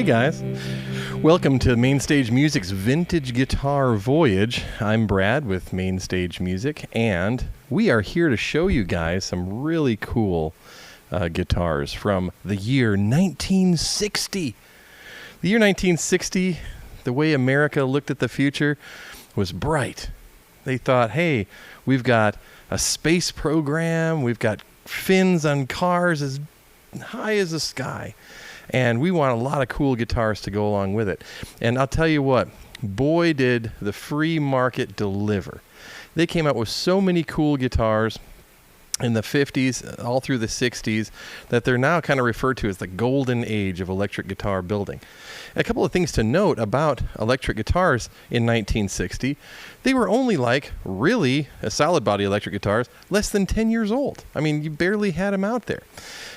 guys. Welcome to Mainstage Music's Vintage Guitar Voyage. I'm Brad with Mainstage Music, and we are here to show you guys some really cool guitars from the year 1960. The year 1960, the way America looked at the future was bright. They thought, hey, we've got a space program, we've got fins on cars as high as the sky, and we want a lot of cool guitars to go along with it. And I'll tell you what, boy did the free market deliver. They came out with so many cool guitars in the 50s, all through the 60s, that they're now kind of referred to as the golden age of electric guitar building. A couple of things to note about electric guitars in 1960. They were only really, solid body electric guitars, less than 10 years old. I mean, you barely had them out there.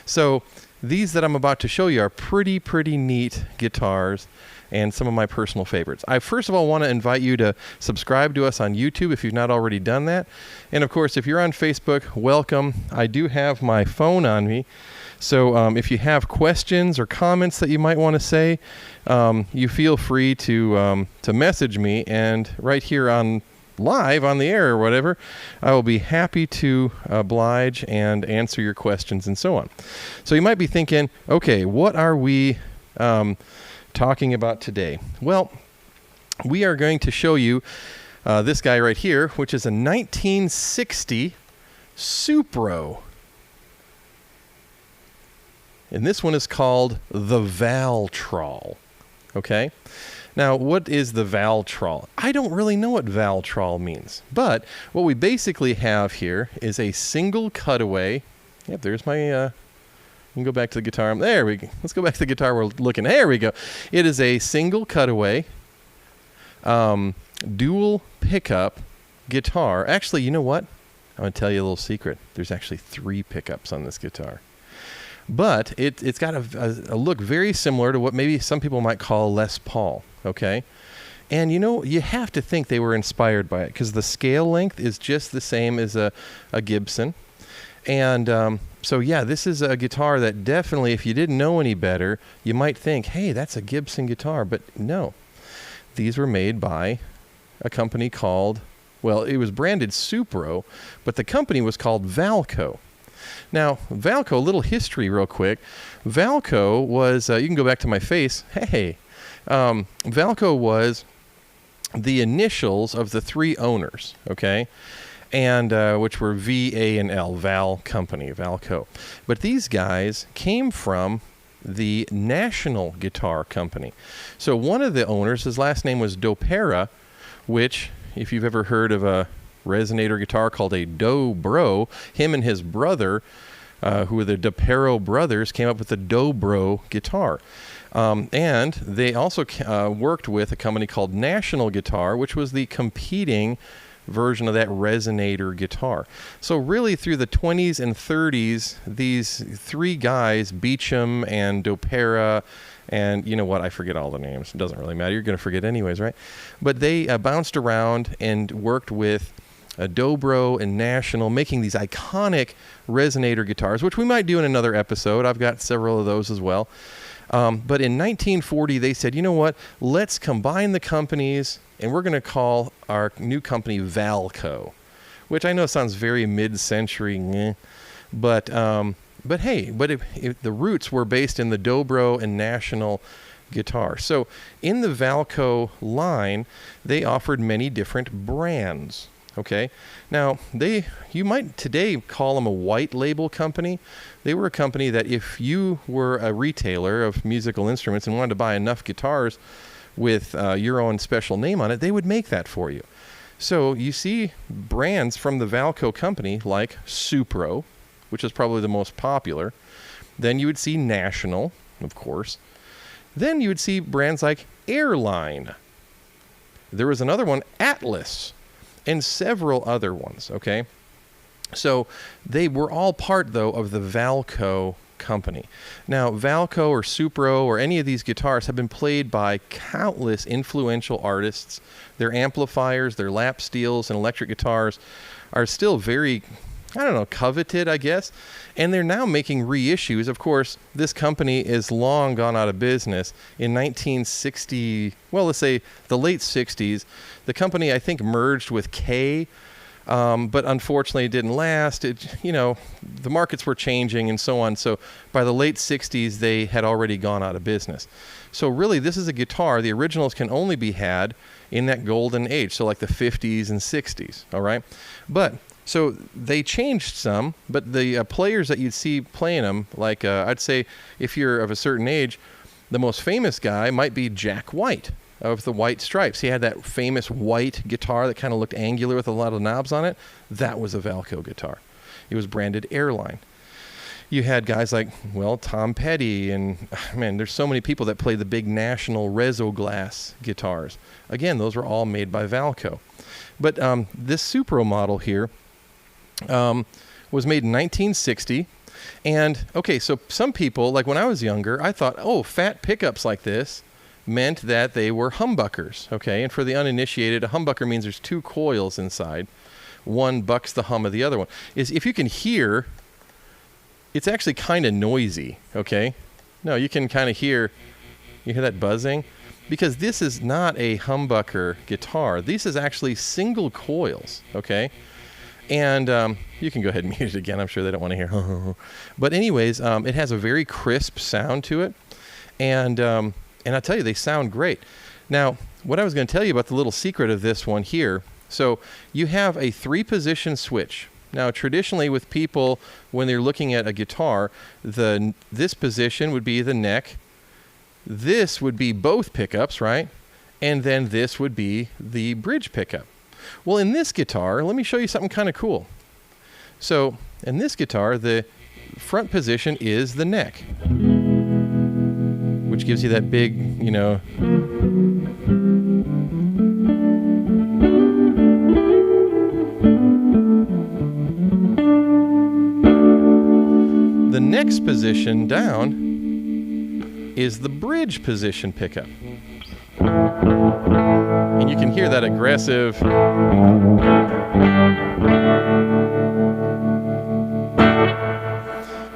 So these that I'm about to show you are pretty neat guitars, and some of my personal favorites. I first of all want to invite you to subscribe to us on YouTube if you've not already done that. And of course, if you're on Facebook, welcome. I do have my phone on me. So if you have questions or comments that you might want to say, you feel free to message me, and right here on live on the air or whatever, I will be happy to oblige and answer your questions and so on. So you might be thinking, okay, what are we talking about today? Well, we are going to show you this guy right here, which is a 1960 Supro. And this one is called the Trol. Okay? Now, what is the Trol? I don't really know what Trol means, but what we basically have here is a single cutaway. Yep, there's my you can go back to the guitar. There we go. Let's go back to the guitar we're looking. There we go. It is a single cutaway, dual pickup guitar. Actually, you know what? I'm going to tell you a little secret. There's actually 3 pickups on this guitar. But it's got a look very similar to what maybe some people might call Les Paul, okay? And you know, you have to think they were inspired by it, because the scale length is just the same as a Gibson. And so yeah, this is a guitar that definitely, if you didn't know any better, you might think, hey, that's a Gibson guitar. But no, these were made by a company called, well, it was branded Supro, but the company was called Valco. Now, Valco, a little history real quick. Valco was, you can go back to my face, hey, Valco was the initials of the 3 owners, okay? And which were V, A, and L, Val Company, Valco. But these guys came from the National Guitar Company. So one of the owners, his last name was Dopera, which, if you've ever heard of a resonator guitar called a Dobro, him and his brother, who were the Dopero brothers, came up with the Dobro guitar. And they also worked with a company called National Guitar, which was the competing version of that resonator guitar. So really through the 20s and 30s, these 3 guys, Beecham and Dopera, and you know what, I forget all the names. It doesn't really matter. You're going to forget anyways, right? But they bounced around and worked with Dobro and National, making these iconic resonator guitars, which we might do in another episode. I've got several of those as well. But in 1940, they said, you know what, let's combine the companies, and we're going to call our new company Valco, which I know sounds very mid-century, but hey, the roots were based in the Dobro and National guitar. So in the Valco line, they offered many different brands. Okay, now you might today call them a white label company. They were a company that if you were a retailer of musical instruments and wanted to buy enough guitars with your own special name on it, they would make that for you. So you see brands from the Valco company like Supro, which is probably the most popular. Then you would see National, of course. Then you would see brands like Airline. There was another one, Atlas, and several other ones, okay? So they were all part, though, of the Valco company. Now, Valco or Supro or any of these guitars have been played by countless influential artists. Their amplifiers, their lap steels, and electric guitars are still very I don't know, coveted, I guess. And they're now making reissues. Of course, this company is long gone out of business. In 1960, well, let's say the late 60s, the company, I think, merged with K, but unfortunately it didn't last. The markets were changing and so on. So by the late 60s, they had already gone out of business. So really, this is a guitar. The originals can only be had in that golden age, so like the 50s and 60s, all right? But so they changed some, but the players that you'd see playing them, like I'd say if you're of a certain age, the most famous guy might be Jack White of the White Stripes. He had that famous white guitar that kind of looked angular with a lot of knobs on it. That was a Valco guitar. It was branded Airline. You had guys like, well, Tom Petty, and man, there's so many people that play the big National Rezo Glass guitars. Again, those were all made by Valco. But this Supro model here, was made in 1960. And, okay, so some people, like when I was younger, I thought, oh, fat pickups like this meant that they were humbuckers, okay? And for the uninitiated, a humbucker means there's two coils inside. One bucks the hum of the other one. If you can hear, it's actually kind of noisy, okay? No, you can kind of hear, you hear that buzzing? Because this is not a humbucker guitar. This is actually single coils, okay? And you can go ahead and mute it again. I'm sure they don't want to hear. But anyways, it has a very crisp sound to it. And I tell you, they sound great. Now, what I was going to tell you about the little secret of this one here. So you have a 3-position switch. Now, traditionally with people, when they're looking at a guitar, this position would be the neck. This would be both pickups, right? And then this would be the bridge pickup. Well, in this guitar, let me show you something kind of cool. So, in this guitar, the front position is the neck, which gives you that big, The next position down is the bridge position pickup. And you can hear that aggressive.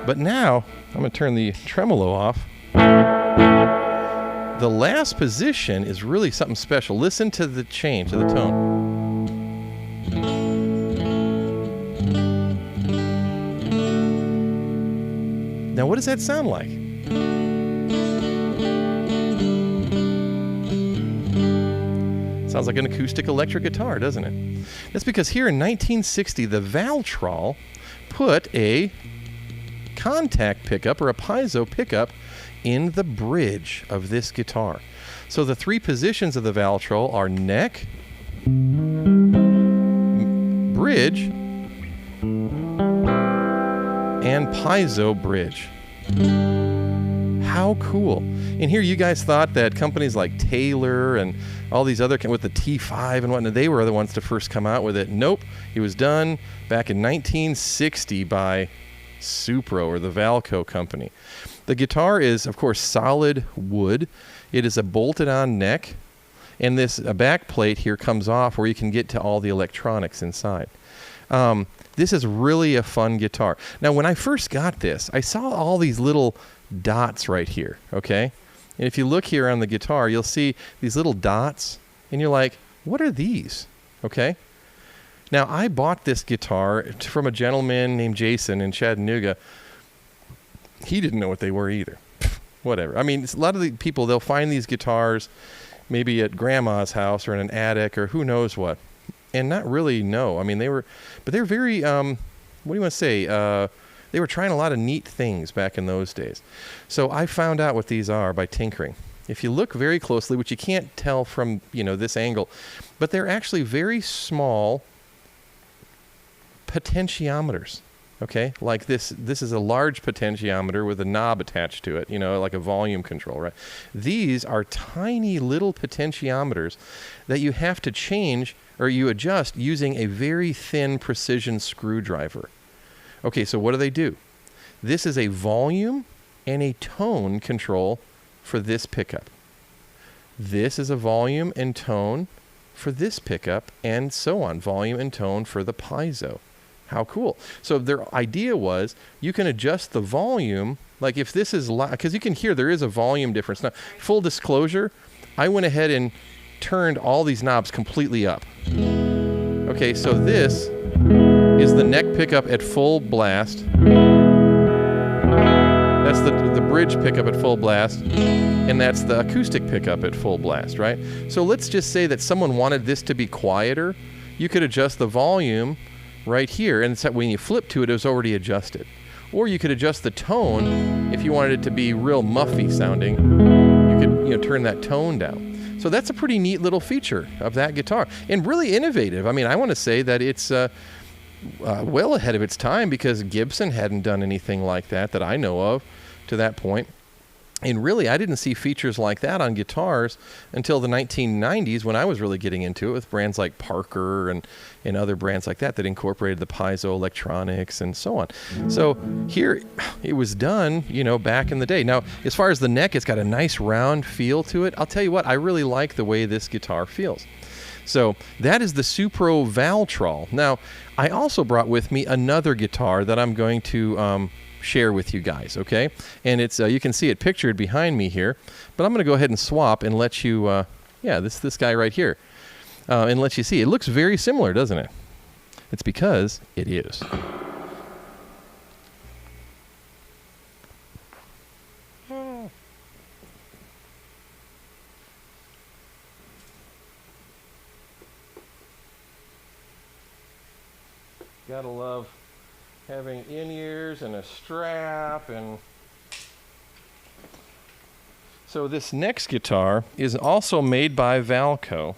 But now, I'm going to turn the tremolo off. The last position is really something special. Listen to the change, to the tone. Now, what does that sound like? Sounds like an acoustic electric guitar, doesn't it? That's because here in 1960, the Trol put a contact pickup or a piezo pickup in the bridge of this guitar. So the 3 positions of the Trol are neck, bridge, and piezo bridge. How cool. And here you guys thought that companies like Taylor and all these other, with the T5 and whatnot, they were the ones to first come out with it. Nope. It was done back in 1960 by Supro, or the Valco company. The guitar is, of course, solid wood. It is a bolted-on neck. And this back plate here comes off where you can get to all the electronics inside. This is really a fun guitar. Now, when I first got this, I saw all these little dots right here, okay? And if you look here on the guitar, you'll see these little dots, and you're like, what are these, okay? Now, I bought this guitar from a gentleman named Jason in Chattanooga. He didn't know what they were either. Whatever. I mean, a lot of the people, they'll find these guitars maybe at grandma's house or in an attic or who knows what, and not really know. I mean, they're very, what do you want to say? They were trying a lot of neat things back in those days. So I found out what these are by tinkering. If you look very closely, which you can't tell from, this angle, but they're actually very small potentiometers. Okay, like this is a large potentiometer with a knob attached to it, like a volume control, right? These are tiny little potentiometers that you have to change or you adjust using a very thin precision screwdriver. Okay, so what do? This is a volume and a tone control for this pickup. This is a volume and tone for this pickup, and so on, volume and tone for the piezo. How cool. So their idea was you can adjust the volume. Like if this is loud, because you can hear there is a volume difference. Now, full disclosure, I went ahead and turned all these knobs completely up. Okay, so this is the neck pickup at full blast. That's the bridge pickup at full blast, and that's the acoustic pickup at full blast, right? So let's just say that someone wanted this to be quieter. You could adjust the volume right here, and when you flip to it, it was already adjusted. Or you could adjust the tone if you wanted it to be real muffy sounding. You could turn that tone down. So that's a pretty neat little feature of that guitar, and really innovative. I mean, I want to say that it's well ahead of its time, because Gibson hadn't done anything like that I know of to that point. And really, I didn't see features like that on guitars until the 1990s, when I was really getting into it with brands like Parker and other brands like that incorporated the piezo electronics and so on. So here it was done, back in the day. Now, as far as the neck, it's got a nice round feel to it. I'll tell you what, I really like the way this guitar feels. So that is the Supro Trol. Now, I also brought with me another guitar that I'm going to share with you guys, okay? And it's you can see it pictured behind me here, but I'm going to go ahead and swap and let you, this guy right here, and let you see. It looks very similar, doesn't it? It's because it is. Gotta love having in-ears and a strap. And so this next guitar is also made by Valco,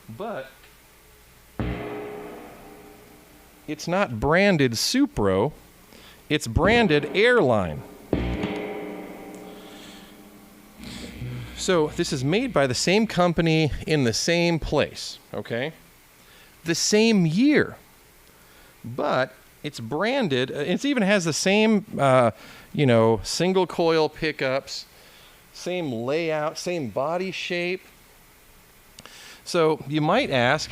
but it's not branded Supro, it's branded Airline. So this is made by the same company in the same place, okay? The same year. But it's branded, it even has the same, single coil pickups, same layout, same body shape. So you might ask,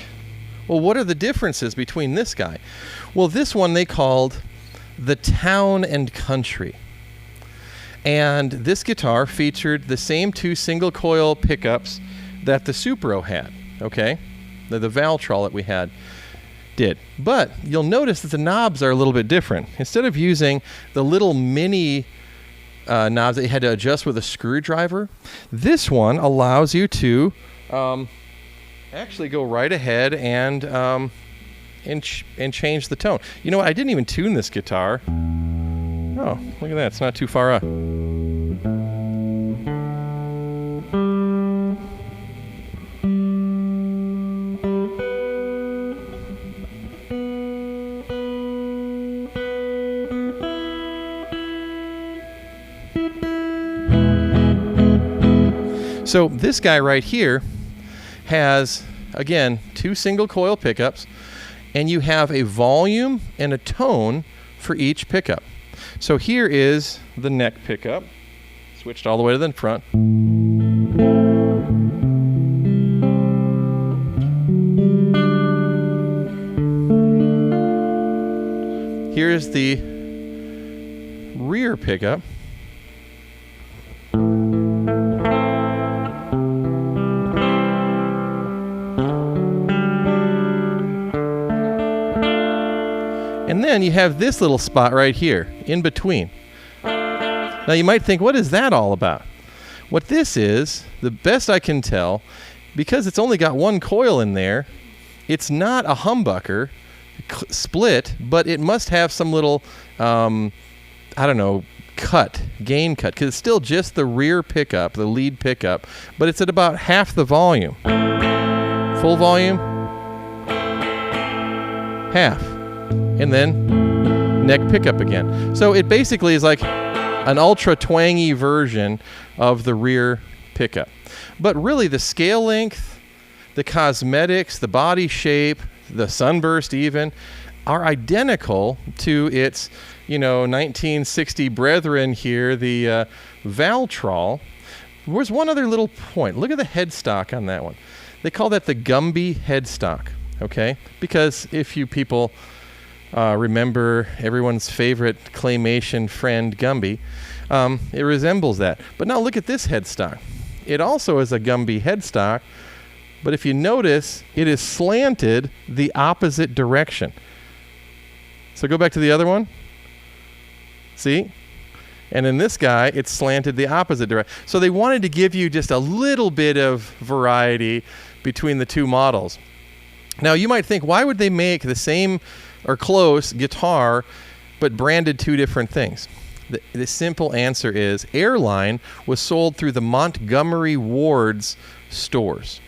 well, what are the differences between this guy? Well, this one they called the Town and Country. And this guitar featured the same two single coil pickups that the Supro had, okay? The Trol that we had did. But you'll notice that the knobs are a little bit different. Instead of using the little mini knobs that you had to adjust with a screwdriver, this one allows you to actually go right ahead and change the tone. You know what? I didn't even tune this guitar. Oh, look at that. It's not too far up. So this guy right here has, again, two single coil pickups, and you have a volume and a tone for each pickup. So here is the neck pickup, switched all the way to the front. Here's the rear pickup. And then you have this little spot right here, in between. Now you might think, what is that all about? What this is, the best I can tell, because it's only got one coil in there, it's not a humbucker split, but it must have some little, gain cut, because it's still just the rear pickup, the lead pickup, but it's at about half the volume. Full volume, half. And then neck pickup again. So it basically is like an ultra twangy version of the rear pickup. But really the scale length, the cosmetics, the body shape, the sunburst even, are identical to its, 1960 brethren here, the Trol. There's one other little point. Look at the headstock on that one. They call that the Gumby headstock, okay? Because if you people remember everyone's favorite claymation friend, Gumby. It resembles that. But now look at this headstock. It also is a Gumby headstock, but if you notice, it is slanted the opposite direction. So go back to the other one. See? And in this guy, it's slanted the opposite direction. So they wanted to give you just a little bit of variety between the two models. Now you might think, why would they make the same or close guitar but branded two different things? The simple answer is Airline was sold through the Montgomery Ward's stores.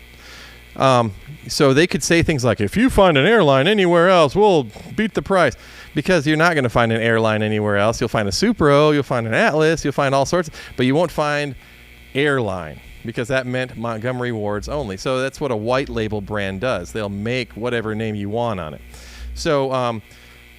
So they could say things like, if you find an Airline anywhere else, we'll beat the price. Because you're not going to find an Airline anywhere else. You'll find a Supro, you'll find an Atlas, you'll find all sorts, but you won't find Airline, because that meant Montgomery Ward's only. So that's what a white label brand does. They'll make whatever name you want on it. So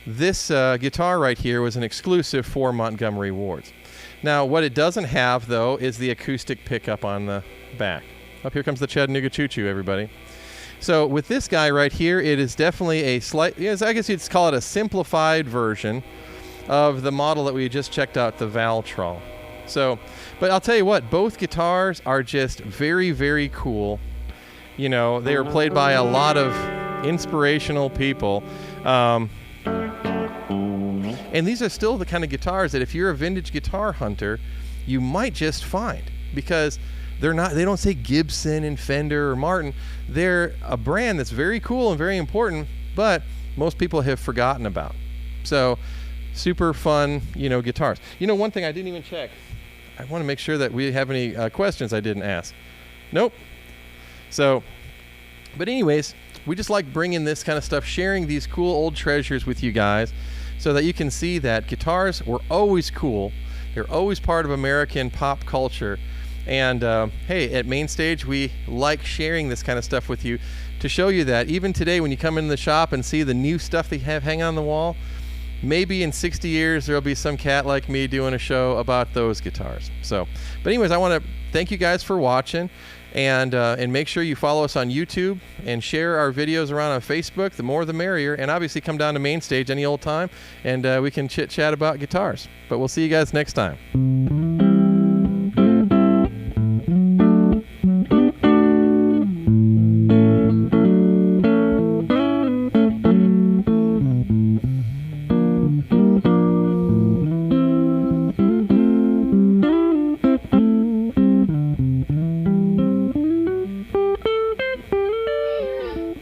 this guitar right here was an exclusive for Montgomery Ward's. Now, what it doesn't have, though, is the acoustic pickup on the back. Up here comes the Chattanooga Choo Choo, everybody. So with this guy right here, it is definitely a slight, yes, I guess you'd call it a simplified version of the model that we just checked out, the Trol. So, but I'll tell you what, both guitars are just very, very cool. You know, they were played by a lot of inspirational people. And these are still the kind of guitars that if you're a vintage guitar hunter, you might just find, because they don't say Gibson and Fender or Martin. They're a brand that's very cool and very important, but most people have forgotten about. So super fun, guitars. One thing I didn't even check. I want to make sure that we have any questions I didn't ask. Nope. So, but anyways, we just like bringing this kind of stuff, sharing these cool old treasures with you guys, so that you can see that guitars were always cool. They're always part of American pop culture. And hey, at Main Stage, we like sharing this kind of stuff with you to show you that even today, when you come in the shop and see the new stuff they have hanging on the wall, maybe in 60 years there'll be some cat like me doing a show about those guitars. So, but anyways, I want to thank you guys for watching, and make sure you follow us on YouTube and share our videos around on Facebook. The more the merrier. And obviously come down to Main Stage any old time, and we can chit chat about guitars. But we'll see you guys next time.